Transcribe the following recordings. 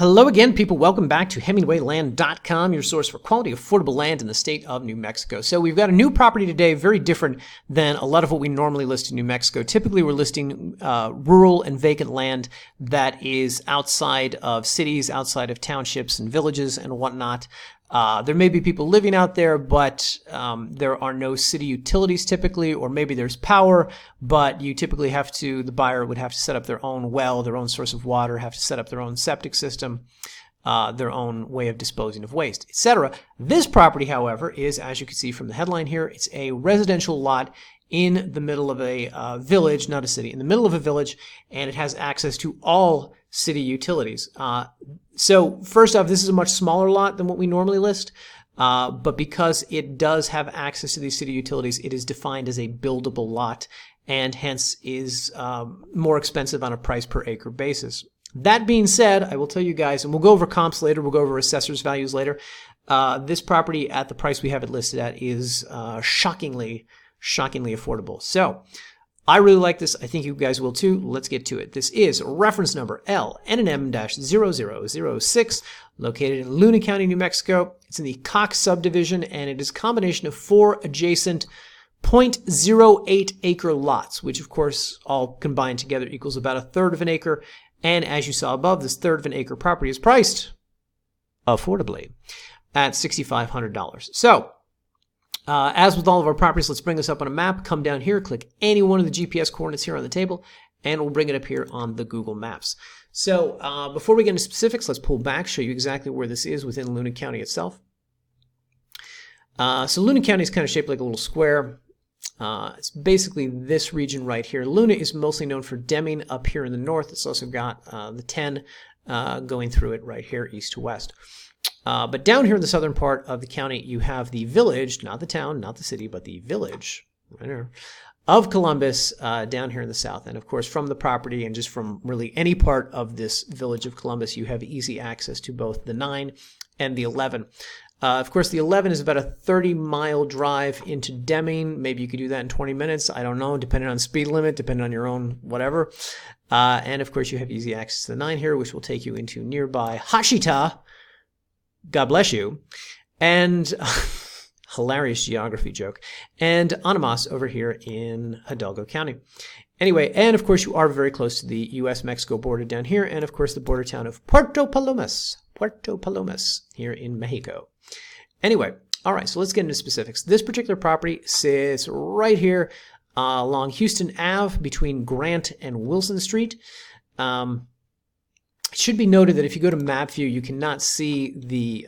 Hello again, people. Welcome back to HemingwayLand.com, your source for quality, affordable land in the state of New Mexico. So we've got a new property today, very different than a lot of what we normally list in New Mexico. Typically, we're listing rural and vacant land that is outside of cities, outside of townships and villages and whatnot. There may be people living out there, but there are no city utilities typically, or maybe there's power, but you typically have to, the buyer would have to set up their own well, their own source of water, have to set up their own septic system, their own way of disposing of waste, etc. This property, however, is, as you can see from the headline here, it's a residential lot in the middle of a village, not a city, in the middle of a village, and it has access to all city utilities. So first off, this is a much smaller lot than what we normally list, but because it does have access to these city utilities, it is defined as a buildable lot and hence is more expensive on a price per acre basis. That being said, I will tell you guys, and we'll go over comps later, we'll go over assessor's values later, this property at the price we have it listed at is shockingly affordable. So I really like this. I think you guys will too. Let's get to it. This is reference number LNM-0006, located in Luna County, New Mexico. It's in the Cox subdivision, and it is a combination of 4 adjacent 0.08 acre lots, which of course all combined together equals about 1/3 of an acre. And as you saw above, this 1/3 of an acre property is priced affordably at $6,500. So as with all of our properties, let's bring this up on a map. Come down here, click any one of the GPS coordinates here on the table, and we'll bring it up here on the Google Maps. So before we get into specifics, let's pull back, show you exactly where this is within Luna County itself. So Luna County is kind of shaped like a little square. It's basically this region right here. Luna is mostly known for Deming up here in the north. It's also got the 10 going through it right here, east to west. But down here in the southern part of the county, you have the village, not the town, not the city, but the village right here, of Columbus down here in the south. And of course, from the property and just from really any part of this village of Columbus, you have easy access to both the 9 and the 11. Of course, the 11 is about a 30-mile drive into Deming. Maybe you could do that in 20 minutes. I don't know, depending on speed limit, depending on your own whatever. And of course, you have easy access to the 9 here, which will take you into nearby Hashita. God bless you. And hilarious geography joke. And Animas over here in Hidalgo County. Anyway, and of course you are very close to the U.S.-Mexico border down here, and of course the border town of Puerto Palomas here in Mexico. Anyway, all right, so let's get into specifics. This particular property sits right here along Houston Ave between Grant and Wilson Street. It should be noted that if you go to map view, you cannot see the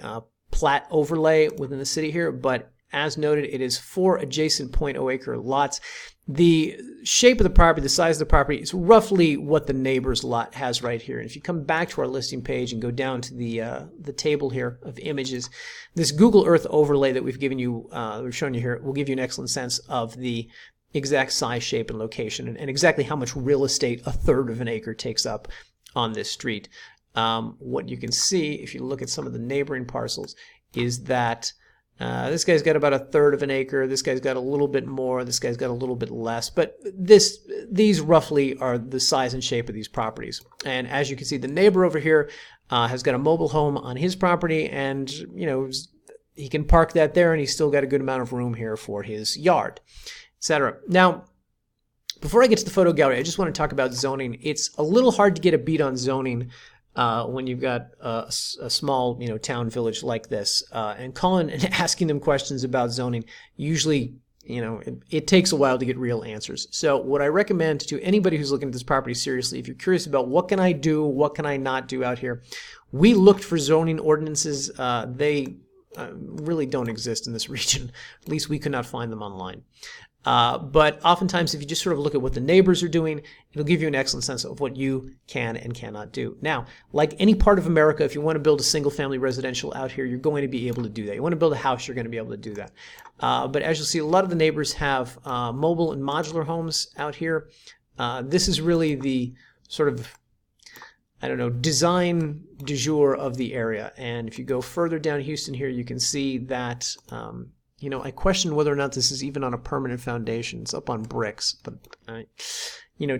plat overlay within the city here, but as noted, it is 4 adjacent 0.0 acre lots. The shape of the property, the size of the property is roughly what the neighbor's lot has right here. And if you come back to our listing page and go down to the table here of images, this Google Earth overlay that we've given you, we've shown you here, will give you an excellent sense of the exact size, shape, and location, and exactly how much real estate 1/3 of an acre takes up on this street. What you can see if you look at some of the neighboring parcels is that this guy's got about 1/3 of an acre, this guy's got a little bit more, this guy's got a little bit less, but these roughly are the size and shape of these properties. And as you can see, the neighbor over here has got a mobile home on his property, and you know, he can park that there, and he's still got a good amount of room here for his yard, etc. Now, before I get to the photo gallery, I just want to talk about zoning. It's a little hard to get a beat on zoning when you've got a small, town village like this, and calling and asking them questions about zoning, usually, it takes a while to get real answers. So what I recommend to anybody who's looking at this property seriously, if you're curious about what can I do, what can I not do out here, we looked for zoning ordinances. They really don't exist in this region. At least we could not find them online. But oftentimes, if you just sort of look at what the neighbors are doing, it'll give you an excellent sense of what you can and cannot do. Now, like any part of America, if you want to build a single-family residential out here, you're going to be able to do that. You want to build a house, you're going to be able to do that. But as you'll see, a lot of the neighbors have mobile and modular homes out here. This is really the sort of, design du jour of the area. And if you go further down Houston here, you can see that I question whether or not this is even on a permanent foundation. It's up on bricks, but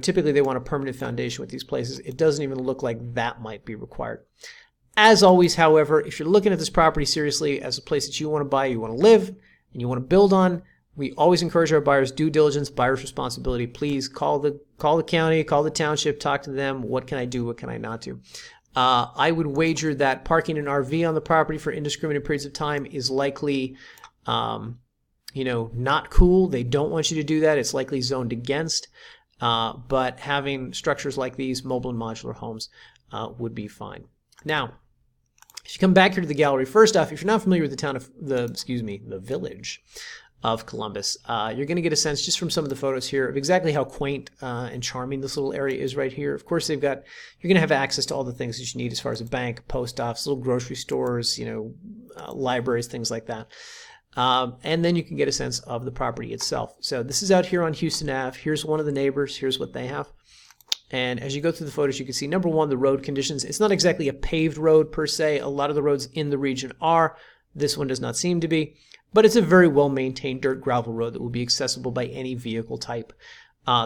typically they want a permanent foundation with these places. It doesn't even look like that might be required. As always, however, if you're looking at this property seriously as a place that you want to buy, you want to live, and you want to build on, we always encourage our buyers, due diligence, buyer's responsibility. Please call the county, call the township, talk to them. What can I do? What can I not do? I would wager that parking an RV on the property for indiscriminate periods of time is likely, not cool. They don't want you to do that. It's likely zoned against. But having structures like these, mobile and modular homes, would be fine. Now, if you come back here to the gallery, first off, if you're not familiar with the village of Columbus, you're going to get a sense just from some of the photos here of exactly how quaint and charming this little area is right here. Of course, you're going to have access to all the things that you need as far as a bank, post office, little grocery stores, libraries, things like that. And then you can get a sense of the property itself. So this is out here on Houston Ave. Here's one of the neighbors. Here's what they have. And as you go through the photos, you can see, number one, the road conditions. It's not exactly a paved road per se. A lot of the roads in the region are. This one does not seem to be. But it's a very well-maintained dirt gravel road that will be accessible by any vehicle type.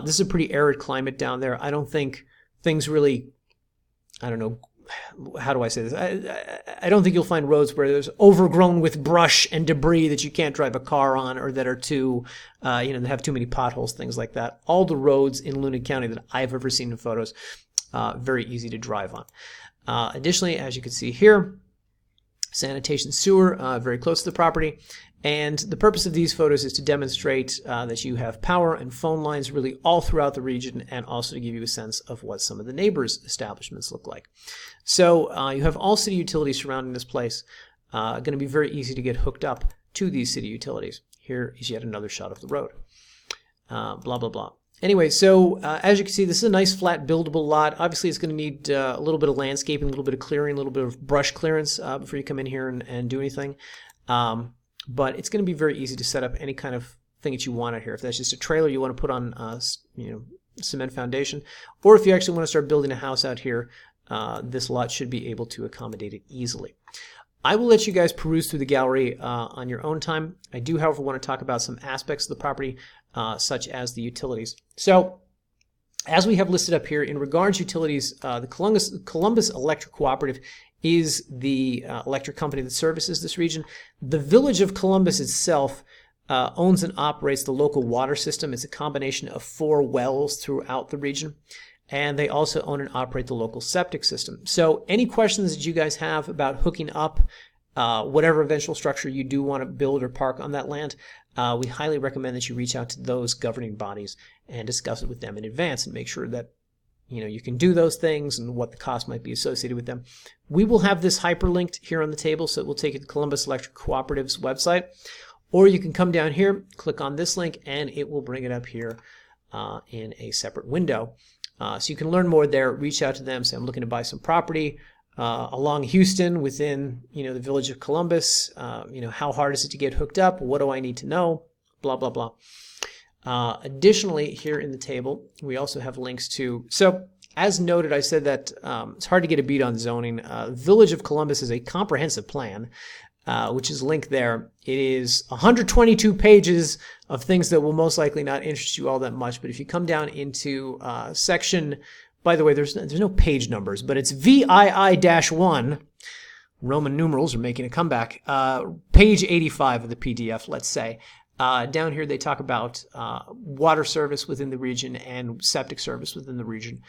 This is a pretty arid climate down there. I don't think things really, I don't know, how do I say this? I don't think you'll find roads where there's overgrown with brush and debris that you can't drive a car on, or that are too, that have too many potholes, things like that. All the roads in Luna County that I've ever seen in photos, very easy to drive on. Additionally, as you can see here, sanitation sewer, very close to the property. And the purpose of these photos is to demonstrate that you have power and phone lines really all throughout the region, and also to give you a sense of what some of the neighbors' establishments look like. So you have all city utilities surrounding this place. Going to be very easy to get hooked up to these city utilities. Here is yet another shot of the road. Blah, blah, blah. Anyway, so as you can see, this is a nice flat buildable lot. Obviously, it's going to need a little bit of landscaping, a little bit of clearing, a little bit of brush clearance before you come in here and do anything. But it's going to be very easy to set up any kind of thing that you want out here. If that's just a trailer you want to put on, cement foundation, or if you actually want to start building a house out here, this lot should be able to accommodate it easily. I will let you guys peruse through the gallery on your own time. I do, however, want to talk about some aspects of the property, such as the utilities. So, as we have listed up here, in regards to utilities, the Columbus Electric Cooperative is the electric company that services this region. The village of Columbus itself owns and operates the local water system. It's a combination of 4 wells throughout the region. And they also own and operate the local septic system. So any questions that you guys have about hooking up whatever eventual structure you do want to build or park on that land, we highly recommend that you reach out to those governing bodies and discuss it with them in advance and make sure that you can do those things and what the cost might be associated with them. We will have this hyperlinked here on the table, so it will take you to Columbus Electric Cooperative's website. Or you can come down here, click on this link, and it will bring it up here in a separate window. So you can learn more there, reach out to them, say I'm looking to buy some property along Houston within the village of Columbus. How hard is it to get hooked up? What do I need to know? Blah, blah, blah. Additionally, here in the table, we also have links to, so as noted, I said that it's hard to get a beat on zoning. Village of Columbus is a comprehensive plan, which is linked there. It is 122 pages of things that will most likely not interest you all that much, but if you come down into section, by the way, there's no page numbers, but it's VII-1, Roman numerals are making a comeback, page 85 of the PDF, let's say. Down here, they talk about water service within the region and septic service within the region.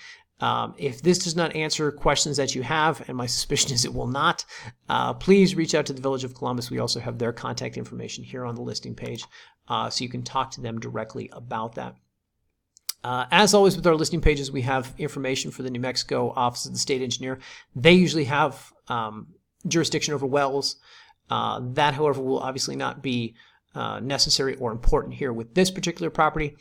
If this does not answer questions that you have, and my suspicion is it will not, please reach out to the Village of Columbus. We also have their contact information here on the listing page, so you can talk to them directly about that. As always with our listing pages, we have information for the New Mexico Office of the State Engineer. They usually have jurisdiction over wells. That, however, will obviously not be necessary or important here with this particular property.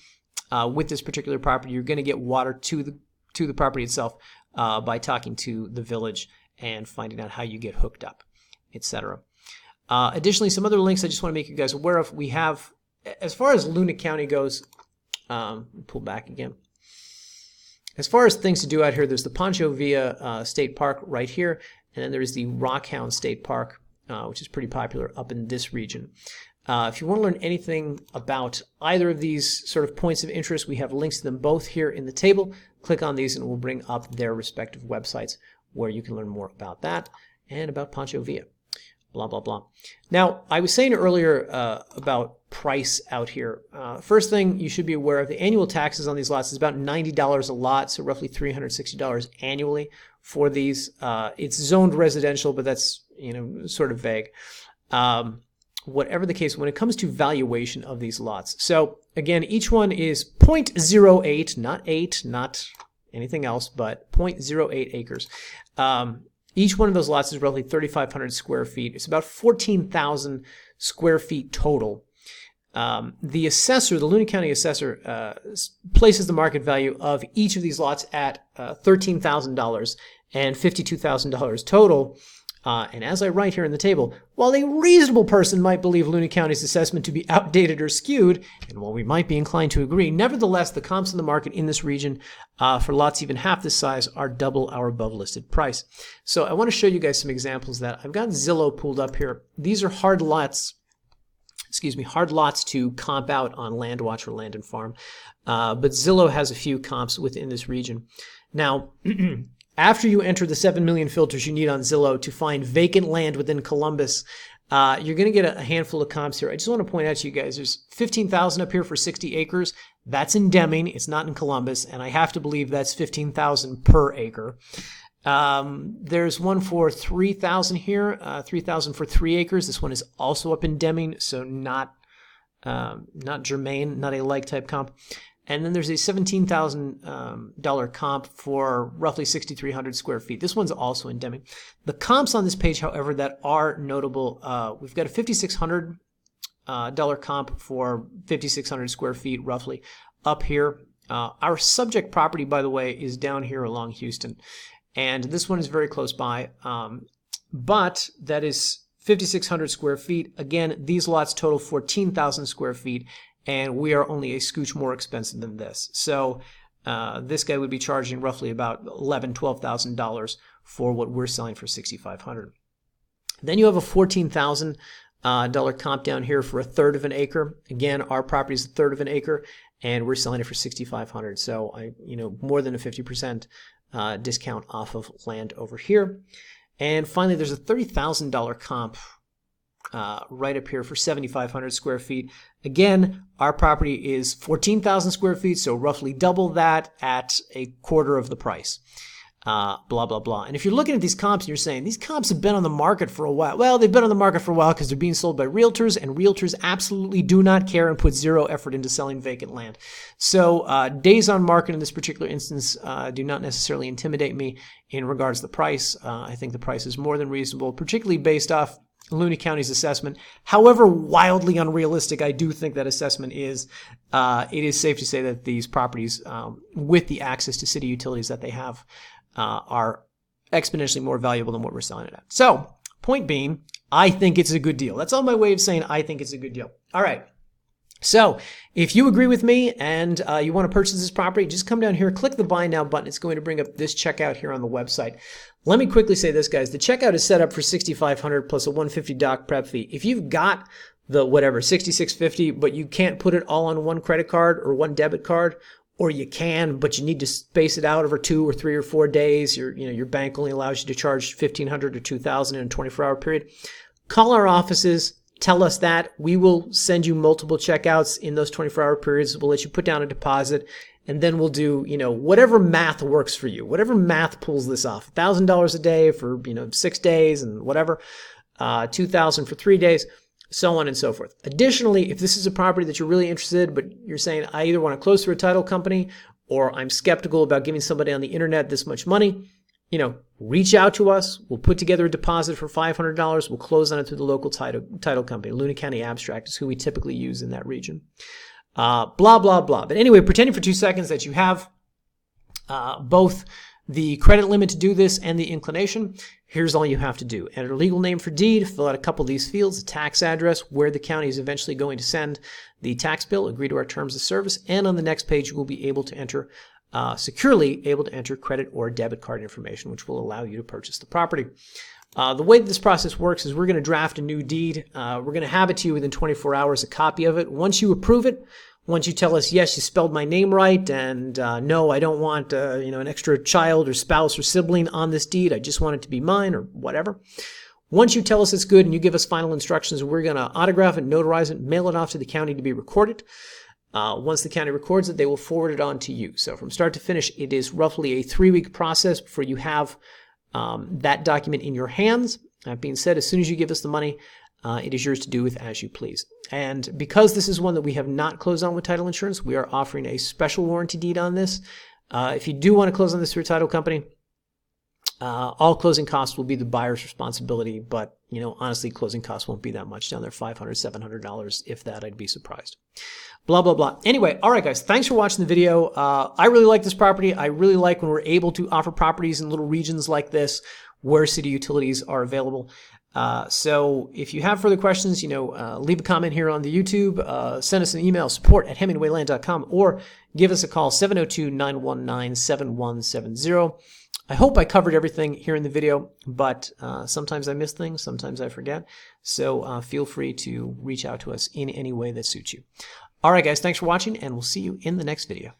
With this particular property, you're going to get water to the property itself by talking to the village and finding out how you get hooked up, etc. Additionally, some other links I just want to make you guys aware of. We have, as far as Luna County goes, pull back again. As far as things to do out here, there's the Pancho Villa State Park right here, and then there's the Rockhound State Park, which is pretty popular up in this region. If you want to learn anything about either of these sort of points of interest, we have links to them both here in the table. Click on these and it will bring up their respective websites where you can learn more about that. and about Pancho Villa. Blah, blah, blah. Now, I was saying earlier about price out here. First thing you should be aware of, the annual taxes on these lots is about $90 a lot, so roughly $360 annually for these. It's zoned residential, but that's, sort of vague. Whatever the case, when it comes to valuation of these lots. So again, each one is 0.08, not 8, not anything else, but 0.08 acres. Each one of those lots is roughly 3,500 square feet. It's about 14,000 square feet total. The assessor, the Looney County assessor, places the market value of each of these lots at $13,000 and $52,000 total. And as I write here in the table, while a reasonable person might believe Looney County's assessment to be outdated or skewed, and while we might be inclined to agree, nevertheless, the comps in the market in this region for lots even half this size are double our above listed price. So I want to show you guys some examples of that. I've got Zillow pulled up here. These are hard lots to comp out on LandWatch or Land and Farm. But Zillow has a few comps within this region. Now, after you enter the 7 million filters you need on Zillow to find vacant land within Columbus, you're going to get a handful of comps here. I just want to point out to you guys, there's 15,000 up here for 60 acres. That's in Deming. It's not in Columbus. And I have to believe that's 15,000 per acre. There's one for 3,000 here, 3,000 for 3 acres. This one is also up in Deming, so not germane, not a like type comp. And then there's a $17,000 comp for roughly 6,300 square feet. This one's also in Deming. The comps on this page, however, that are notable, we've got a $5,600 comp for 5,600 square feet roughly up here. Our subject property, by the way, is down here along Houston. And this one is very close by. But that is 5,600 square feet. Again, these lots total 14,000 square feet. And we are only a scooch more expensive than this. So this guy would be charging roughly about $11,000, $12,000 for what we're selling for $6,500. Then you have a $14,000 comp down here for a third of an acre. Again, our property is a third of an acre, and we're selling it for $6,500. So more than a 50% discount off of land over here. And finally, there's a $30,000 comp right up here for 7,500 square feet. Again, our property is 14,000 square feet, so roughly double that at a quarter of the price. Blah, blah, blah. And if you're looking at these comps and you're saying, these comps have been on the market for a while. Well, they've been on the market for a while because they're being sold by realtors, and realtors absolutely do not care and put zero effort into selling vacant land. So days on market in this particular instance do not necessarily intimidate me in regards to the price. I think the price is more than reasonable, particularly based off Looney County's assessment. However wildly unrealistic I do think that assessment is, it is safe to say that these properties, with the access to city utilities that they have, are exponentially more valuable than what we're selling it at. So, point being, I think it's a good deal. That's all my way of saying I think it's a good deal. All right. So, if you agree with me and you want to purchase this property, just come down here, click the Buy Now button. It's going to bring up this checkout here on the website. Let me quickly say this, guys. The checkout is set up for $6,500 plus a $150 doc prep fee. If you've got the $6,650, but you can't put it all on one credit card or one debit card, or you can, but you need to space it out over 2 or 3 or 4 days, your bank only allows you to charge $1,500 or $2,000 in a 24-hour period, call our offices. Tell us that. We will send you multiple checkouts in those 24-hour periods. We'll let you put down a deposit, and then we'll do, whatever math works for you, whatever math pulls this off. $1,000 a day for, 6 days and whatever, $2,000 for 3 days, so on and so forth. Additionally, if this is a property that you're really interested, but you're saying, I either want to close through a title company or I'm skeptical about giving somebody on the internet this much money, reach out to us. We'll put together a deposit for $500. We'll close on it through the local title company. Looney County Abstract is who we typically use in that region. Blah, blah, blah. But anyway, pretending for 2 seconds that you have both the credit limit to do this and the inclination, here's all you have to do. Enter a legal name for deed, fill out a couple of these fields, a tax address, where the county is eventually going to send the tax bill, agree to our terms of service, and on the next page you will be able to enter securely able to enter credit or debit card information, which will allow you to purchase the property. The way that this process works is we're going to draft a new deed. We're going to have it to you within 24 hours, a copy of it. Once you approve it, Once you tell us, yes, you spelled my name right, and no, I don't want an extra child or spouse or sibling on this deed. I just want it to be mine or whatever. Once you tell us it's good and you give us final instructions, we're going to autograph it, notarize it, mail it off to the county to be recorded. Once the county records it, they will forward it on to you. So from start to finish, it is roughly a 3-week process before you have that document in your hands. That being said, as soon as you give us the money, it is yours to do with as you please. And because this is one that we have not closed on with title insurance, we are offering a special warranty deed on this. If you do want to close on this through a title company, all closing costs will be the buyer's responsibility. But, honestly, closing costs won't be that much down there, $500, $700. If that, I'd be surprised. Blah, blah, blah. Anyway, all right, guys, thanks for watching the video. I really like this property. I really like when we're able to offer properties in little regions like this where city utilities are available. So if you have further questions, leave a comment here on the YouTube, send us an email, support@hemingwayland.com, or give us a call, 702-919-7170. I hope I covered everything here in the video, but sometimes I miss things, sometimes I forget. So feel free to reach out to us in any way that suits you. All right, guys, thanks for watching, and we'll see you in the next video.